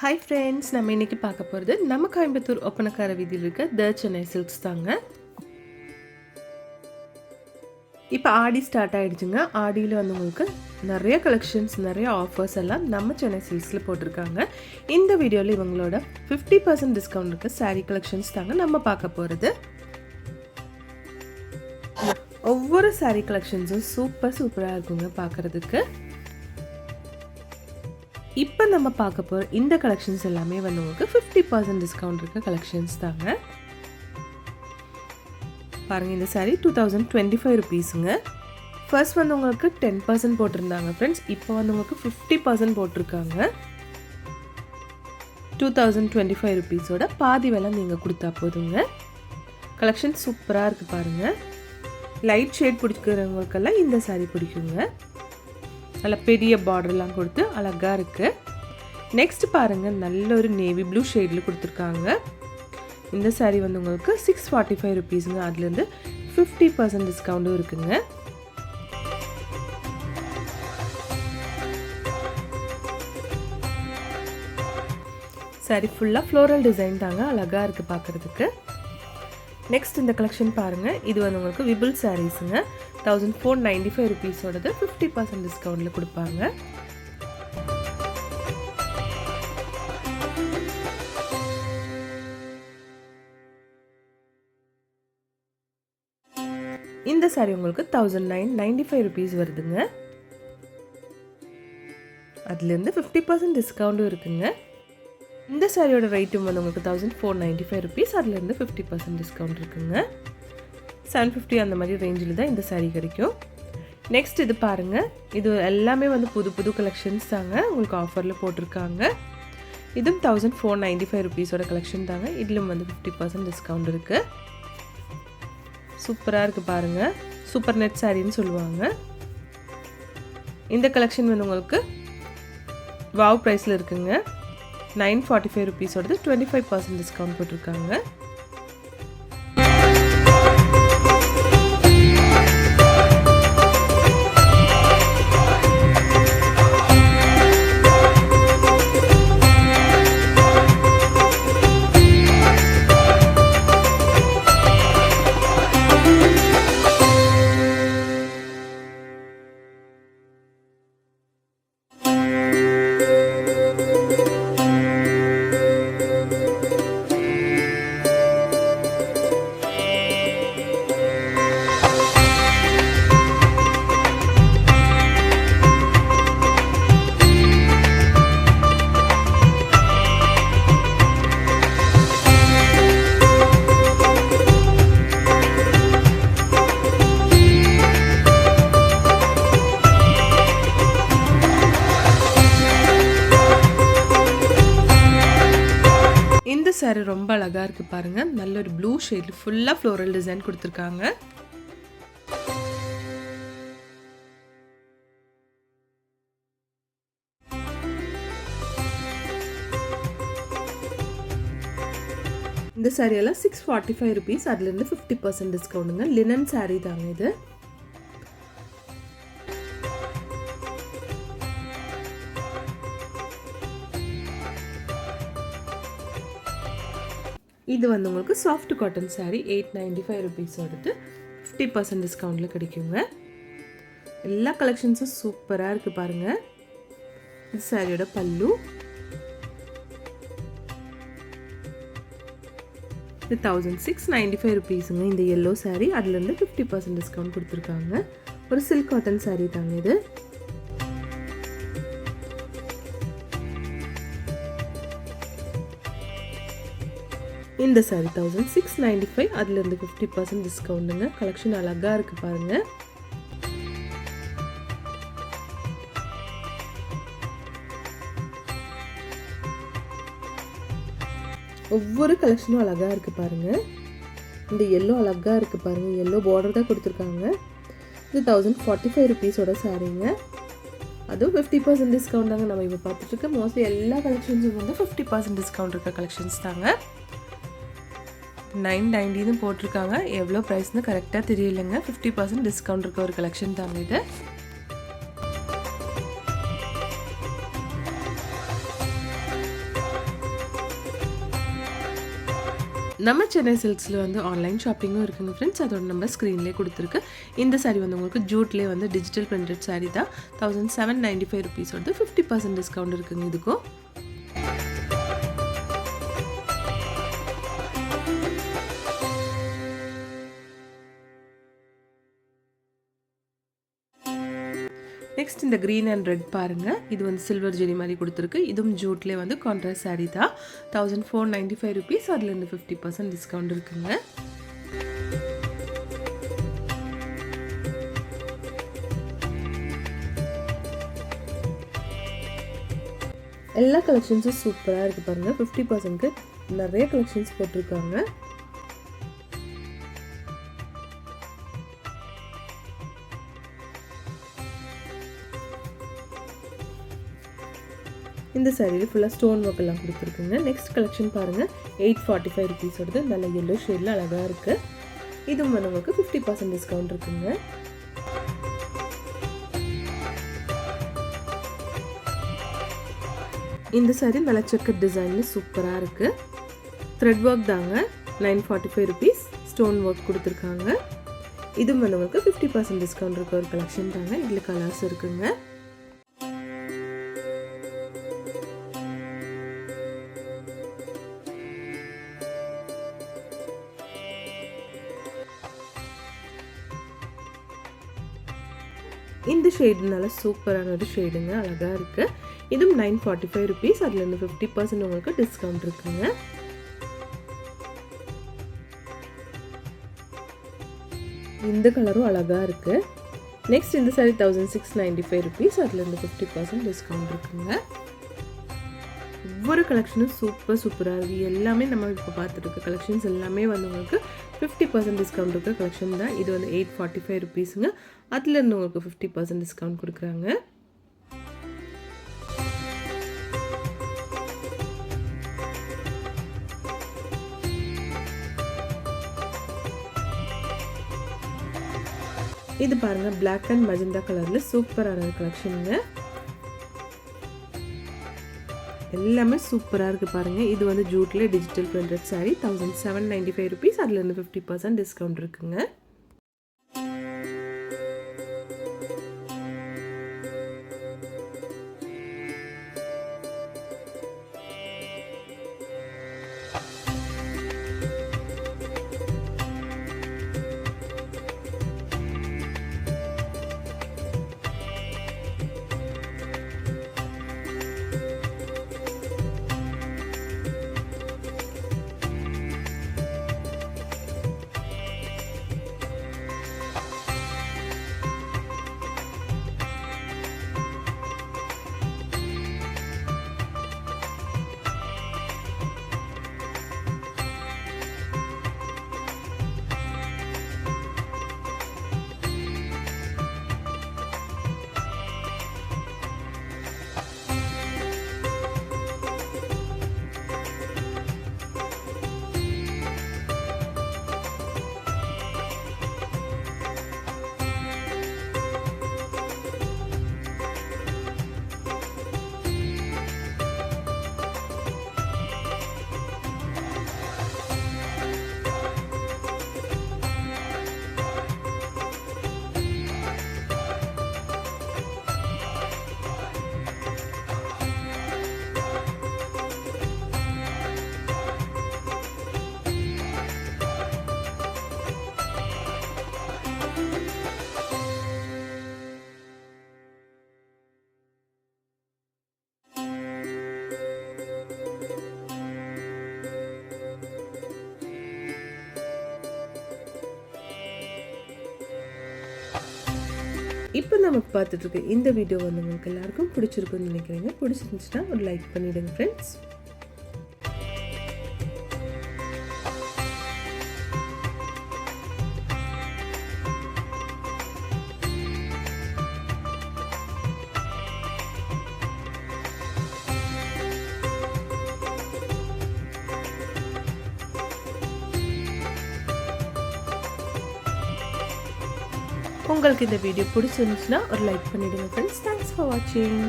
Hi friends, நம்ம இன்றைக்கி பார்க்க போகிறது நம்ம கோயம்புத்தூர் ஒப்பனக்கார வீதியில் இருக்க த சென்னை சில்க்ஸ் தாங்க. இப்போ ஆடி ஸ்டார்ட் ஆகிடுச்சுங்க. ஆடியில் வந்து உங்களுக்கு நிறைய கலெக்ஷன்ஸ், நிறைய ஆஃபர்ஸ் எல்லாம் நம்ம சென்னை சில்க்ஸில் போட்டிருக்காங்க. இந்த வீடியோவில் இவங்களோட 50% டிஸ்கவுண்ட் இருக்க சாரீ கலெக்ஷன்ஸ் தாங்க நம்ம பார்க்க போகிறது. ஒவ்வொரு சாரீ கலெக்ஷன்ஸும் சூப்பராக இருக்குங்க பார்க்குறதுக்கு. இப்போ நம்ம பார்க்க போகிற இந்த கலெக்ஷன்ஸ் எல்லாமே வந்து உங்களுக்கு 50% டிஸ்கவுண்ட் இருக்க கலெக்ஷன்ஸ் தாங்க. பாருங்கள், இந்த சாரீ 2025 ருபீஸுங்க. ஃபர்ஸ்ட் வந்து உங்களுக்கு 10% போட்டிருந்தாங்க ஃப்ரெண்ட்ஸ். இப்போ வந்து உங்களுக்கு 50% போட்டிருக்காங்க. 2025 ருபீஸோட பாதி விலை நீங்கள் கொடுத்தா போதுங்க. கலெக்ஷன் சூப்பராக இருக்குது பாருங்கள். லைட் ஷேட் பிடிக்கிறவங்களுக்கெல்லாம் இந்த சாரீ பிடிக்குங்க. நல்ல பெரிய பார்டர்லாம் கொடுத்து அழகாக இருக்குது. நெக்ஸ்ட் பாருங்கள், நல்ல ஒரு நேவி ப்ளூ ஷேடில் கொடுத்துருக்காங்க. இந்த சாரீ வந்து உங்களுக்கு 645 ருபீஸுங்க. அதுலேருந்து 50% டிஸ்கவுண்ட்டும் இருக்குங்க. சாரீ ஃபுல்லாக ஃப்ளோரல் டிசைன் தாங்க, அழகாக இருக்குது பார்க்குறதுக்கு. நெக்ஸ்ட் இந்த கலெக்ஷன் பாருங்கள். இது வந்து உங்களுக்கு விபுல் சாரீஸுங்க. 1495 ருபீஸோடது 50% டிஸ்கவுண்டில் கொடுப்பாங்க. இந்த சாரீ உங்களுக்கு 1995 ருபீஸ் வருதுங்க. அதுலேருந்து 50% டிஸ்கவுண்டும் இருக்குங்க. இந்த சாரியோட ரேட்டும் வந்து உங்களுக்கு 1495 ருபீஸ். அதுலேருந்து 50% டிஸ்கவுண்ட் இருக்குங்க. 750 அந்த மாதிரி ரேஞ்சில் தான் இந்த சாரீ கிடைக்கும். நெக்ஸ்ட் இது பாருங்கள். இது எல்லாமே வந்து புது கலெக்ஷன்ஸ் தாங்க, உங்களுக்கு ஆஃபரில் போட்டிருக்காங்க. இதுவும் 1495 ருபீஸோட கலெக்ஷன் தாங்க. இதிலும் வந்து 50% டிஸ்கவுண்ட் இருக்குது. சூப்பராக இருக்குது பாருங்கள். சூப்பர் நெட் சாரின்னு சொல்லுவாங்க. இந்த கலெக்ஷன் வந்து உங்களுக்கு வாவ் ப்ரைஸில் இருக்குங்க. 945 ருபீஸோடது 25% டிஸ்கவுண்ட் போட்டிருக்காங்க. இந்த சாரீ ரொம்ப அழகாக இருக்குது பாருங்கள். நல்ல ஒரு ப்ளூ ஷேடில் ஃபுல்லாக ஃப்ளோரல் டிசைன் கொடுத்துருக்காங்க. இந்த சாரியெல்லாம் 645 ருபீஸ். அதுலேருந்து 50% டிஸ்கவுண்ட்டுங்க. லினன் சாரீ தாங்க இது. இது வந்து உங்களுக்கு சாஃப்ட் காட்டன் சாரீ 895 ருபீஸோடது 50% டிஸ்கவுண்டில் கிடைக்குங்க. எல்லா கலெக்ஷன்ஸும் சூப்பராக இருக்குது பாருங்கள். இது சாரியோட பல்லு. இது 1695 ருபீஸுங்க. இந்த எல்லோ சாரீ. அதுலேருந்து 50% டிஸ்கவுண்ட் கொடுத்துருக்காங்க. ஒரு சில்க் காட்டன் சாரீ தாங்க இது. இந்த சாரீ 1695. அதுலேருந்து 50% டிஸ்கவுண்ட்டுங்க. கலெக்ஷன் அழகாக இருக்குது பாருங்கள். ஒவ்வொரு கலெக்ஷனும் அழகாக இருக்குது பாருங்கள். இந்த எல்லோ அழகாக இருக்குது பாருங்கள். எல்லோ பார்டர் தான் கொடுத்துருக்காங்க. இது 1045 ருபீஸோட சாரீங்க. அதுவும் 50% டிஸ்கவுண்ட் தாங்க. நம்ம இப்போ பார்த்துட்ருக்க மோஸ்ட்லி எல்லா கலெக்ஷன்ஸும் வந்து 50% டிஸ்கவுண்ட் இருக்க கலெக்ஷன்ஸ் தாங்க. 990 போட்டிருக்காங்க. எவ்வளோ ப்ரைஸ்னு கரெக்டாக தெரியலைங்க. 50% டிஸ்கவுண்ட் இருக்க ஒரு கலெக்ஷன் தாங்க இது. நம்ம சென்னை சில்க்ஸில் வந்து ஆன்லைன் ஷாப்பிங்கும் இருக்குங்க ஃப்ரெண்ட்ஸ். அதோட நம்ம ஸ்க்ரீன்லேயே கொடுத்துருக்கு. இந்த சாரீ வந்து உங்களுக்கு ஜூட்லேயே வந்து டிஜிட்டல் பிரிண்டட் சாரீ தான். 1795 rupees வந்து 50% டிஸ்கவுண்ட் இருக்குங்க இதுக்கும். நெக்ஸ்ட் இந்த க்ரீன் அண்ட் ரெட் பாருங்கள். இது வந்து சில்வர் ஜெரி மாதிரி கொடுத்துருக்கு. இதுவும் ஜூட்லேயே வந்து கான்ட்ராஸ்ட் சாரீ தான். 1495 rupees. அதுலேருந்து 50% டிஸ்கவுண்ட் இருக்குங்க. எல்லா கலெக்ஷன்ஸும் சூப்பராக இருக்குது பாருங்கள். 50%க்கு நிறைய கலெக்ஷன்ஸ் போட்டிருக்காங்க. இந்த சாரியில் ஃபுல்லாக ஸ்டோன் ஒர்க் எல்லாம் கொடுத்துருக்குங்க. நெக்ஸ்ட் கலெக்ஷன் பாருங்கள். 845 rupees வருது. நல்ல எல்லோ ஷேடில் அழகாக இருக்குது. இதுவும் வந்து உங்களுக்கு 50% டிஸ்கவுண்ட் இருக்குங்க. இந்த சாரி நல்ல செக்கட் டிசைனில் சூப்பராக இருக்குது. த்ரெட் ஒர்க் தாங்க. 945 rupees. ஸ்டோன் ஒர்க் கொடுத்துருக்காங்க. இதுவும் வந்து உங்களுக்கு 50% டிஸ்கவுண்ட் இருக்க ஒரு கலெக்ஷன் தாங்க. இதில் கலர்ஸ் இருக்குங்க. இந்த ஷேடு நல்லா சூப்பரான ஒரு ஷேடுங்க. அழகாக இருக்குது. இதுவும் 945 rupees. அதுலேருந்து 50% உங்களுக்கு டிஸ்கவுண்ட் இருக்குங்க. இந்த கலரும் அழகாக இருக்குது. நெக்ஸ்ட் இந்த சாரி 1695 rupees. அதுலேருந்து 50% டிஸ்கவுண்ட் இருக்குங்க. ஒவ்வொரு கலெக்ஷனும் சூப்பராக இருக்குது. எல்லாமே நம்ம இப்போ பார்த்துட்டு இருக்க கலெக்ஷன்ஸ் எல்லாமே வந்து உங்களுக்கு 50% டிஸ்கவுண்ட் இருக்க கலெக்ஷன் தான். இது வந்து 845 rupeesங்க. அதுலேருந்து உங்களுக்கு 50% டிஸ்கவுண்ட் கொடுக்குறாங்க. இது பாருங்கள். பிளாக் அண்ட் மஜந்தா கலரில் சூப்பரான கலெக்ஷனுங்க. எல்லாமே சூப்பராக இருக்குது பாருங்கள். இது வந்து ஜூட்டில் டிஜிட்டல் பிரிண்டட் சாரீ. 1795 rupees. அதுலேருந்து 50% டிஸ்கவுண்ட் இருக்குங்க. இப்போ நமக்கு பார்த்துட்டு இருக்க இந்த வீடியோ வந்து உங்களுக்கு எல்லாருக்கும் பிடிச்சிருக்குன்னு நினைக்கிறேங்க. பிடிச்சிருந்துச்சுன்னா ஒரு லைக் பண்ணிவிடுங்க ஃப்ரெண்ட்ஸ். உங்களுக்கு இந்த வீடியோ பிடிச்சிருந்துச்சுன்னா ஒரு லைக் பண்ணிவிடுங்க ஃப்ரெண்ட்ஸ். தேங்க்ஸ் ஃபார் வாட்சிங்.